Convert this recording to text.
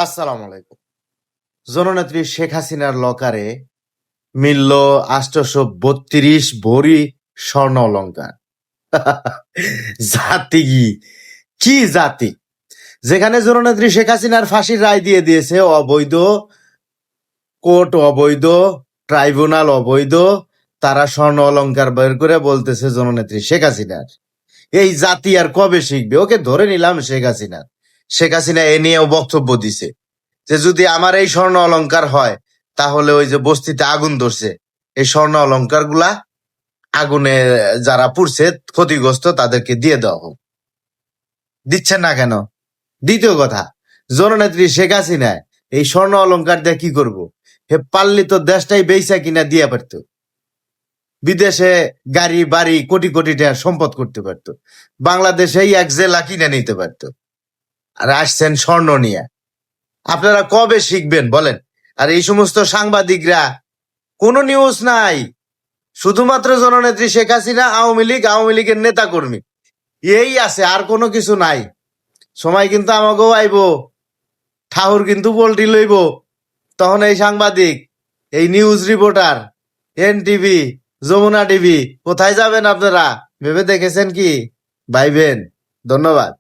আসসালামু আলাইকুম। জননেত্রী শেখ হাসিনার লকারে মিলল ৮৩২ ভরি স্বর্ণ অলংকার। জাতি কি কি জাতি! যেখানে জননেত্রী শেখ হাসিনার ফাঁসির রায় দিয়ে দিয়েছে, অবৈধ কোর্ট, অবৈধ ট্রাইব্যুনাল, অবৈধ, তারা স্বর্ণ অলংকার বের করে বলতেছে জননেত্রী শেখ হাসিনার। এই জাতি আর কবে শিখবে? ওকে ধরে নিলাম শেখ হাসিনা এ নিয়েও বক্তব্য দিছে যে যদি আমার এই স্বর্ণ অলংকার হয় তাহলে ওই যে বস্তিতে আগুন ধরছে, এই স্বর্ণ অলংকার গুলা আগুনে যারা পুড়ছে ক্ষতিগ্রস্ত তাদেরকে দিয়ে দেওয়া হোক। দিচ্ছেন না কেন? দ্বিতীয় কথা, জননেত্রী শেখ হাসিনা এই স্বর্ণ অলংকার দিয়ে কি করব? হে পারলি তো দেশটাই বেইসা কিনা দিয়ে পারতো, বিদেশে গাড়ি বাড়ি কোটি কোটি টাকার সম্পদ করতে পারতো, বাংলাদেশেই এক জেলা কিনে নিতে পারতো। আর আসছেন স্বর্ণ নিয়ে। আপনারা কবে শিখবেন বলেন? আর এই সমস্ত সাংবাদিকরা, কোনো নিউজ নাই, শুধুমাত্র জননেত্রী শেখ হাসিনা, আওয়ামী লীগের নেতা কর্মী, এই আছে, আর কোনো কিছু নাই। সময় কিন্তু আমাকেও আইব, ঠাকুর কিন্তু পোল্ট্রি লইব। তখন এই সাংবাদিক, এই news reporter, NTV, Jamuna TV, কোথায় যাবেন আপনারা? ভেবে দেখেছেন কি? ভাইবেন। ধন্যবাদ।